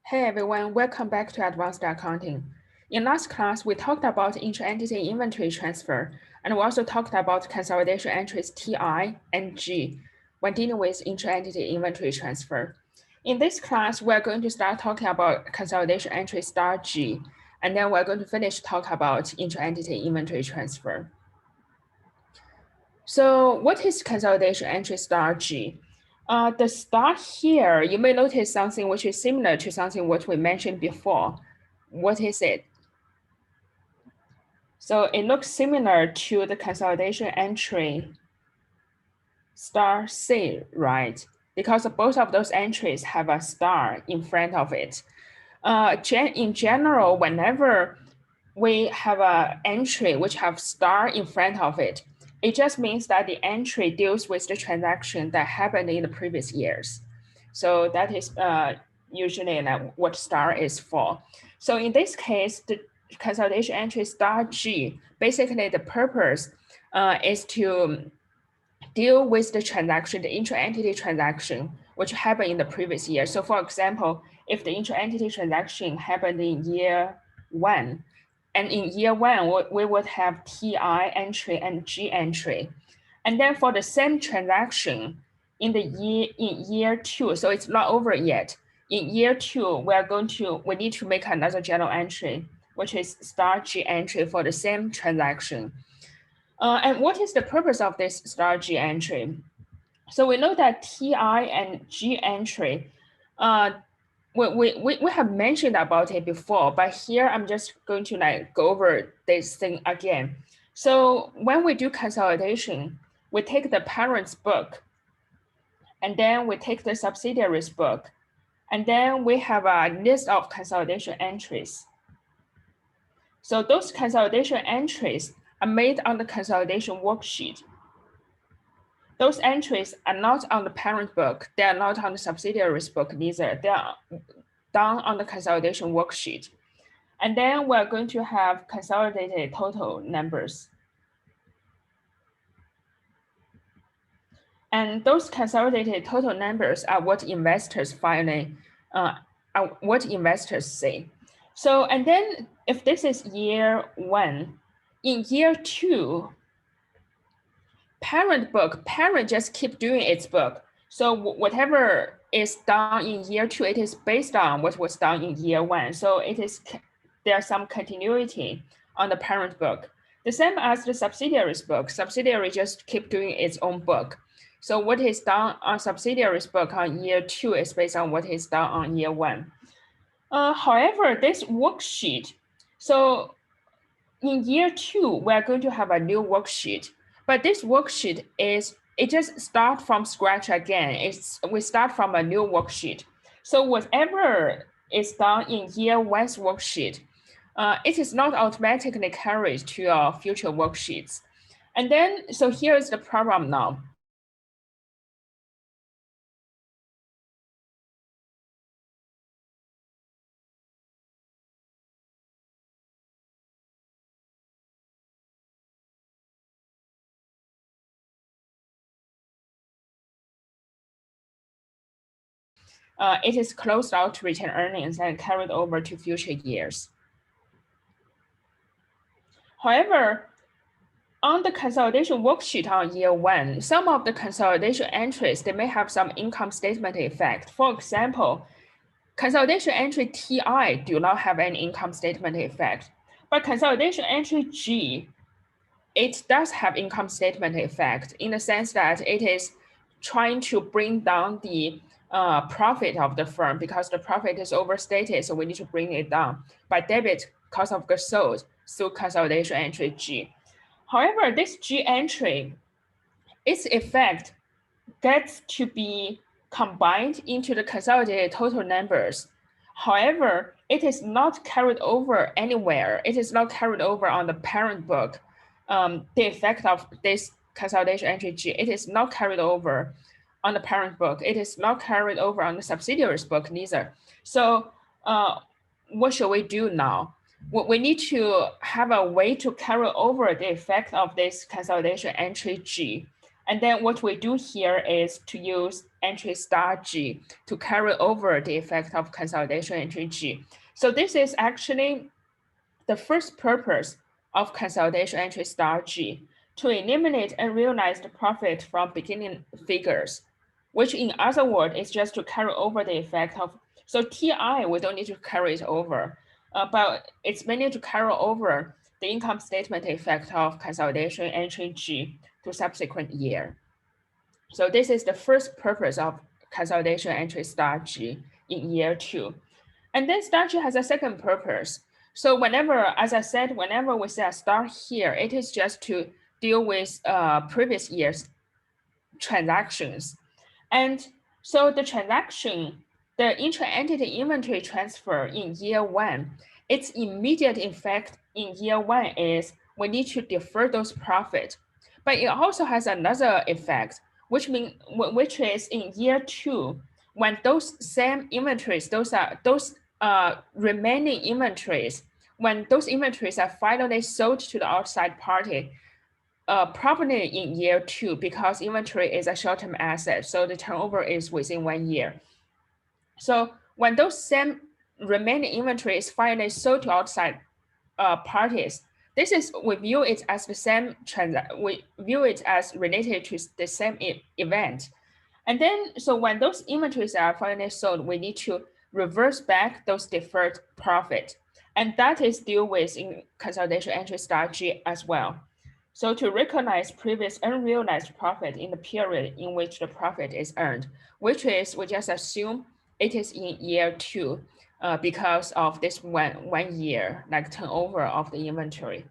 Hey everyone, welcome back to Advanced Accounting. In last class, we talked about intra-entity inventory transfer, and we also talked about consolidation entries TI and G when dealing with intra-entity inventory transfer. In this class, we're going to start talking about consolidation entry star G, and then we're going to finish talk about intra-entity inventory transfer. So what is consolidation entry star G? The star here, you may notice something which is similar to something what we mentioned before. What is it? So it looks similar to the consolidation entry star C, right? Because both of those entries have a star in front of it. In general, whenever we have an entry which have star in front of it, it just means that the entry deals with the transaction that happened in the previous years. So that is usually what star is for. So in this case, the consolidation entry star G, basically the purpose is to deal with the transaction, the intra-entity transaction, which happened in the previous year. So for example, if the intra-entity transaction happened in year one, and in year one, we would have TI entry and G entry. And then for the same transaction in year two, so it's not over yet. In year two, we need to make another journal entry, which is star G entry for the same transaction. And what is the purpose of this star G entry? So we know that TI and G entry, we have mentioned about it before, but here I'm just going to go over this thing again. So when we do consolidation, we take the parent's book, and then we take the subsidiary's book, and then we have a list of consolidation entries. So those consolidation entries are made on the consolidation worksheet. Those entries are not on the parent book. They are not on the subsidiary's book neither. They are done on the consolidation worksheet. And then we're going to have consolidated total numbers. And those consolidated total numbers are what investors finally, what investors say. So, and then if this is year one, in year two, parent just keep doing its book. So whatever is done in year two, it is based on what was done in year one. So there's some continuity on the parent book. The same as the subsidiary's book. Subsidiary just keep doing its own book. So what is done on subsidiary's book on year two is based on what is done on year one. However, this worksheet, so in year two, we're going to have a new worksheet. But this worksheet it just start from scratch again. We start from a new worksheet. So whatever is done in year one's worksheet, it is not automatically carried to your future worksheets. And then, so here is the problem now. It is closed out to retain earnings and carried over to future years. However, on the consolidation worksheet on year one, some of the consolidation entries, they may have some income statement effect. For example, consolidation entry TI do not have any income statement effect, but consolidation entry G, it does have income statement effect in the sense that it is trying to bring down the profit of the firm because the profit is overstated, so we need to bring it down by debit cost of goods sold through consolidation entry G. However, this G entry, its effect gets to be combined into the consolidated total numbers. However, it is not carried over anywhere. It is not carried over on the parent book. The effect of this consolidation entry G, it is not carried over on the parent book. It is not carried over on the subsidiary's book neither. So what should we do now? We need to have a way to carry over the effect of this consolidation entry G. And then what we do here is to use entry star G to carry over the effect of consolidation entry G. So this is actually the first purpose of consolidation entry star G, to eliminate unrealized profit from beginning figures, which in other words is just to carry over the effect of, so TI, we don't need to carry it over, but it's mainly to carry over the income statement effect of consolidation entry G to subsequent year. So this is the first purpose of consolidation entry star G in year 2. And then star G has a second purpose. So whenever, as I said, whenever we see a star here, it is just to deal with previous year's transactions. And so the transaction, the intra-entity inventory transfer in year 1, its immediate effect in year 1 is we need to defer those profits. But it also has another effect, which is in year 2, when those same inventories, those remaining inventories, when those inventories are finally sold to the outside party, probably in year 2, because inventory is a short-term asset, so the turnover is within 1 year. So when those same remaining inventory is finally sold to outside parties, this is, we view it as the same we view it as related to the same event. And then, so when those inventories are finally sold, we need to reverse back those deferred profit. And that is dealt with in consolidation entry star G as well. So to recognize previous unrealized profit in the period in which the profit is earned, which is, we just assume it is in year 2 because of this one year, like turnover of the inventory.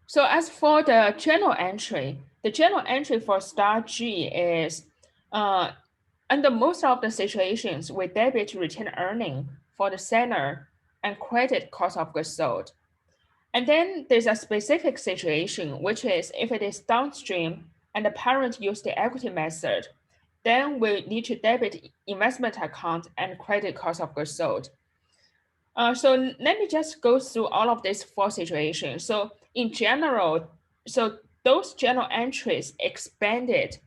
So as for the journal entry, the journal entry for star G is, under most of the situations, we debit retained earning for the seller and credit cost of goods sold. And then there's a specific situation, which is if it is downstream and the parent use the equity method, then we need to debit investment account and credit cost of goods sold. So let me just go through all of these 4 situations. So in general, so those journal entries expanded,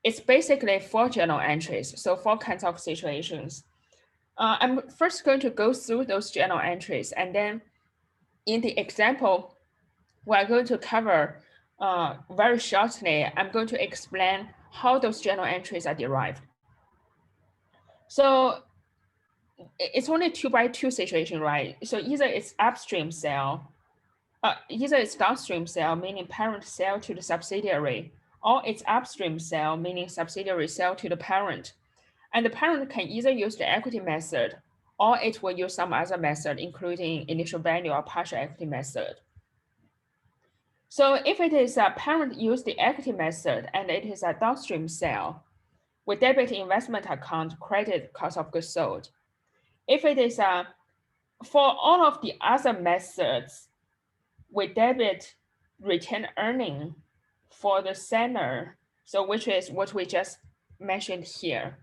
it's basically 4 journal entries, so 4 kinds of situations. I'm first going to go through those journal entries, and then in the example we're going to cover very shortly, I'm going to explain how those journal entries are derived. So it's only 2x2 situation, right? So either it's upstream sale, either it's downstream sale, meaning parent sale to the subsidiary, or it's upstream sale, meaning subsidiary sale to the parent. And the parent can either use the equity method, or it will use some other method, including initial value or partial equity method. So if it is a parent use the equity method and it is a downstream sale, we debit investment account, credit cost of goods sold. If it is for all of the other methods, we debit retained earning for the seller, so which is what we just mentioned here,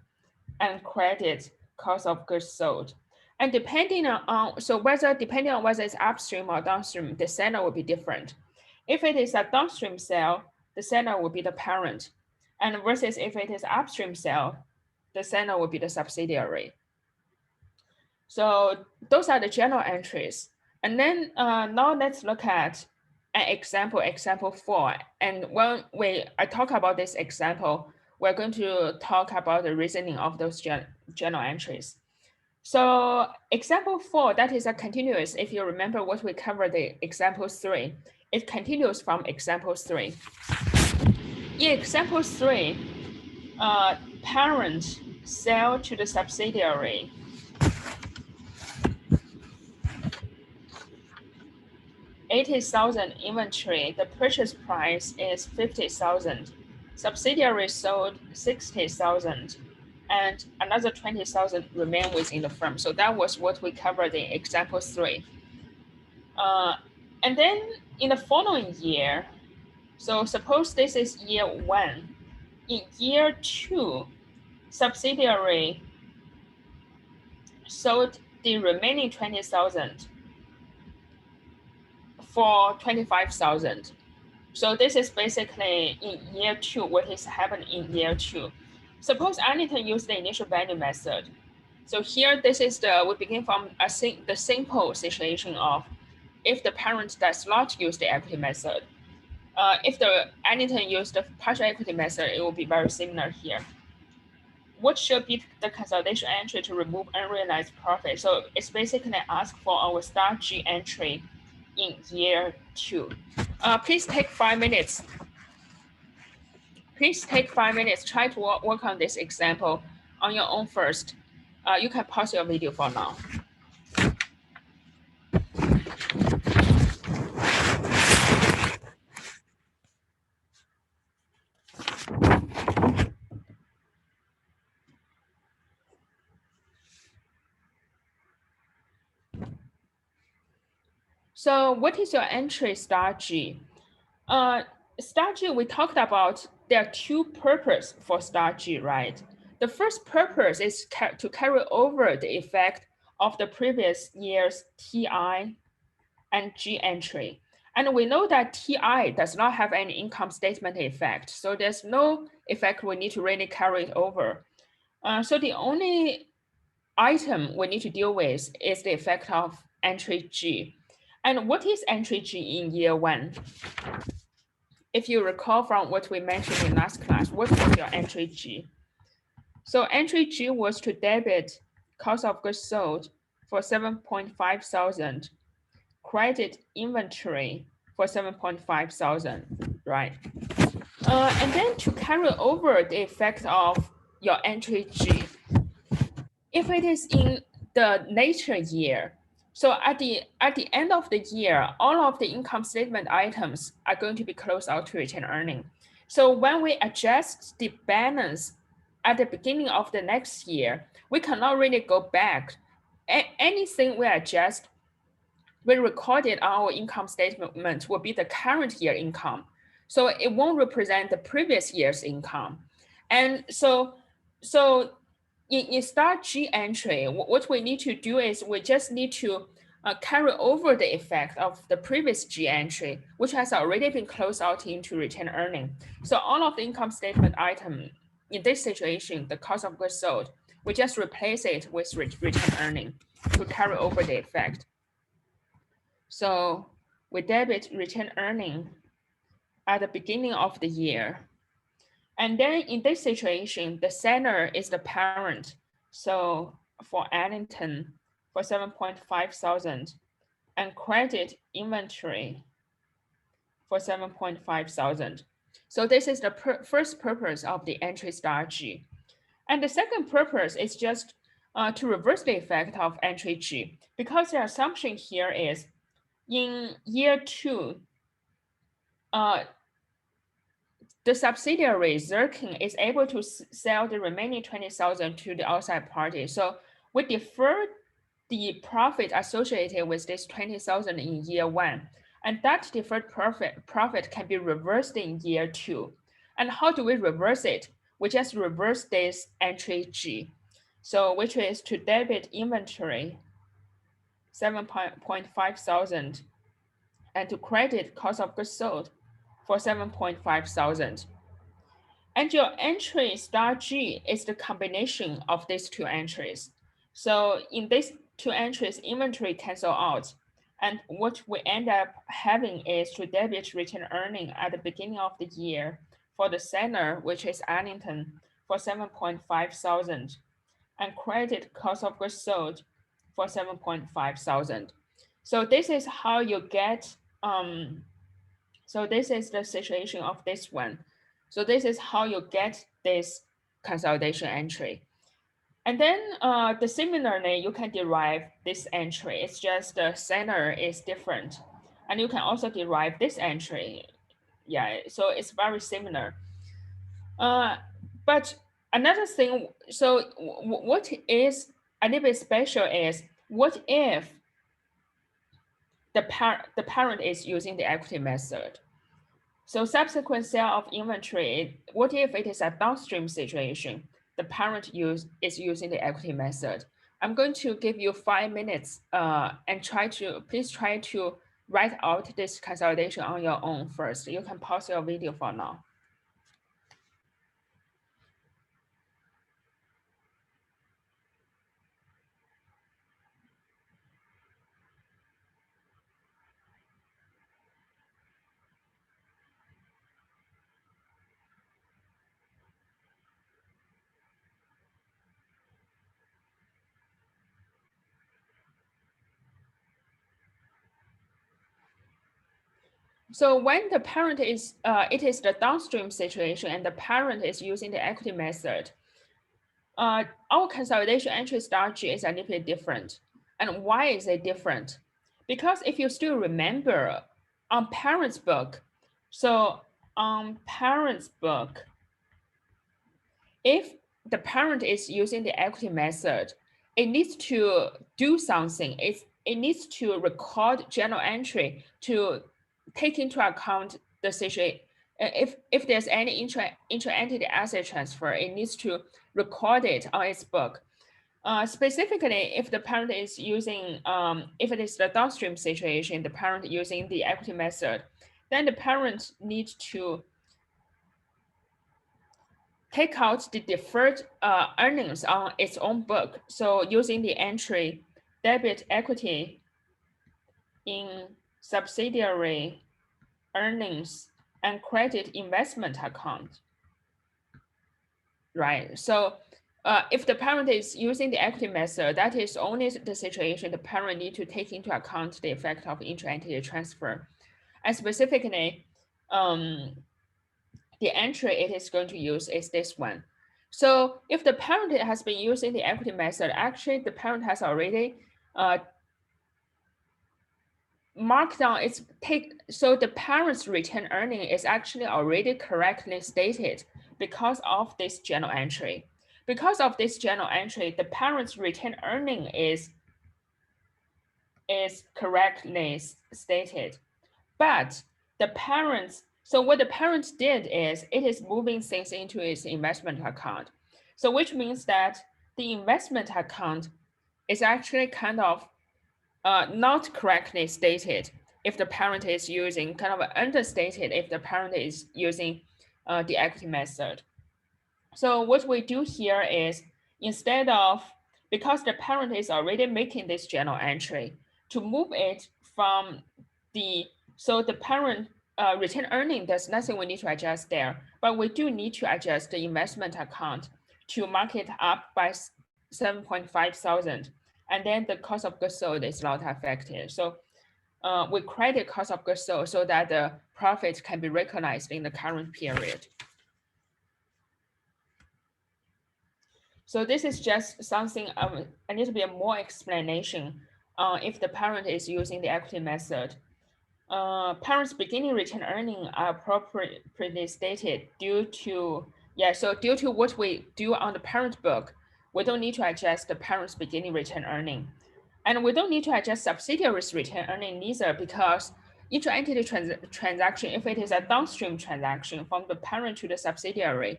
and credit cost of goods sold. And depending on whether it's upstream or downstream, the seller will be different. If it is a downstream sale, the seller will be the parent, and versus if it is upstream sale, the seller will be the subsidiary. So those are the general entries. And then now let's look at an example, example 4. And when I talk about this example, we're going to talk about the reasoning of those journal entries. So example 4, that is a continuous. If you remember what we covered the example 3, it continues from example 3. In example 3, parent sell to the subsidiary 80,000 inventory, the purchase price is 50,000. Subsidiary sold 60,000, and another 20,000 remain within the firm. So that was what we covered in example 3. And then in the following year, so suppose this is year 1. In year 2, subsidiary sold the remaining 20,000 for 25,000. So this is basically in year 2, what is happening in year 2. Suppose Arlington used the initial value method. So here, this is we begin from the simple situation of if the parent does not use the equity method. If the Arlington used the partial equity method, it will be very similar here. What should be the consolidation entry to remove unrealized profit? So it's basically ask for our star G entry in year 2. Please take 5 minutes. Please take 5 minutes. Try to work on this example on your own first. You can pause your video for now. So what is your entry star G? Star G, we talked about there are 2 purposes for star G, right? The first purpose is to carry over the effect of the previous year's TI and G entry. And we know that TI does not have any income statement effect. So there's no effect we need to really carry it over. So the only item we need to deal with is the effect of entry G. And what is entry G in year 1? If you recall from what we mentioned in last class, what was your entry G? So entry G was to debit cost of goods sold for 7.5 thousand, credit inventory for 7.5 thousand, right? And then to carry over the effect of your entry G, if it is in the later year, so at the end of the year, all of the income statement items are going to be closed out to retain earning. So when we adjust the balance at the beginning of the next year, we cannot really go back. Anything we adjust, we recorded our income statement will be the current year income. So it won't represent the previous year's income. And so in star G entry, what we need to do is we just need to carry over the effect of the previous G entry, which has already been closed out into retained earning. So all of the income statement item in this situation, the cost of goods sold, we just replace it with retained earning to carry over the effect. So we debit retained earning at the beginning of the year. And then in this situation, the seller is the parent. So for Arlington, for 7.5 thousand, and credit inventory for 7.5 thousand. So this is the first purpose of the entry star G. And the second purpose is just to reverse the effect of entry G, because the assumption here is in year 2, the subsidiary Zircon is able to sell the remaining 20,000 to the outside party. So we defer the profit associated with this 20,000 in year 1, and that deferred profit can be reversed in year 2. And how do we reverse it? We just reverse this entry G. So which is to debit inventory 7.5 thousand and to credit cost of goods sold for 7.5 thousand. And your entry star G is the combination of these 2 entries. So in these 2 entries, inventory cancel out. And what we end up having is to debit retained earning at the beginning of the year for the seller, which is Arlington, for 7.5 thousand, and credit cost of goods sold for 7.5 thousand. So this is how you get, so this is the situation of this one. So this is how you get this consolidation entry. And then similarly, you can derive this entry. It's just the seller is different. And you can also derive this entry. Yeah, so it's very similar. But another thing, so what is a little bit special is, what if the parent is using the equity method? So subsequent sale of inventory, what if it is a downstream situation? The parent is using the equity method. I'm going to give you 5 minutes and please try to write out this consolidation on your own first. You can pause your video for now. So when the parent is, it is the downstream situation and the parent is using the equity method, our consolidation entry strategy is a little bit different. And why is it different? Because if you still remember on parent's book, so on parent's book, if the parent is using the equity method, it needs to do something. It needs to record journal entry to take into account the situation. If there's any intra-entity asset transfer, it needs to record it on its book. Specifically, if the parent is using, if it is the downstream situation, the parent using the equity method, then the parent needs to take out the deferred earnings on its own book. So using the entry debit equity in subsidiary earnings and credit investment account, right? So if the parent is using the equity method, that is only the situation the parent need to take into account the effect of intra-entity transfer. And specifically, the entry it is going to use is this one. So if the parent has been using the equity method, actually the parent has already marked down its take. So the parent's retained earning is actually already correctly stated because of this journal entry. Because of this journal entry, the parent's retained earning is correctly stated. But the parents, so what the parents did is it is moving things into its investment account. So which means that the investment account is actually kind of not correctly stated if the parent is using, kind of understated if the parent is using the equity method. So what we do here is instead of, because the parent is already making this journal entry, to move it from the, so the parent retained earning, there's nothing we need to adjust there, but we do need to adjust the investment account to mark it up by 7.5 thousand. And then the cost of goods sold is not affected. So we credit cost of goods sold so that the profit can be recognized in the current period. So this is just something a little bit more explanation if the parent is using the equity method. Parents' beginning retained earning are appropriately stated due to, so due to what we do on the parent book, we don't need to adjust the parent's beginning retained earning. And we don't need to adjust subsidiaries retained earning neither because intra-entity transaction, if it is a downstream transaction from the parent to the subsidiary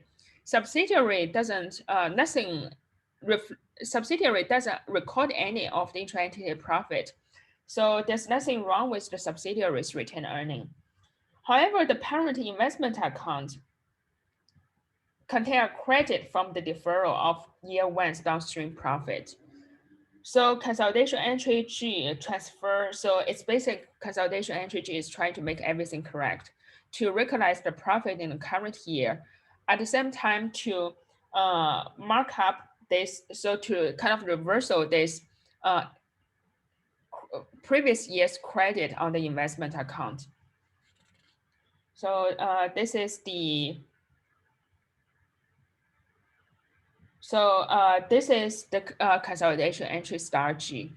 doesn't, subsidiary doesn't record any of the intra-entity profit. So there's nothing wrong with the subsidiaries retained earning. However, the parent investment account contain a credit from the deferral of year one's downstream profit. So consolidation entry G transfer, so its basic consolidation entry G is trying to make everything correct to recognize the profit in the current year. At the same time to mark up this, so to kind of reversal this previous year's credit on the investment account. So this is the, so this is the consolidation entry star G.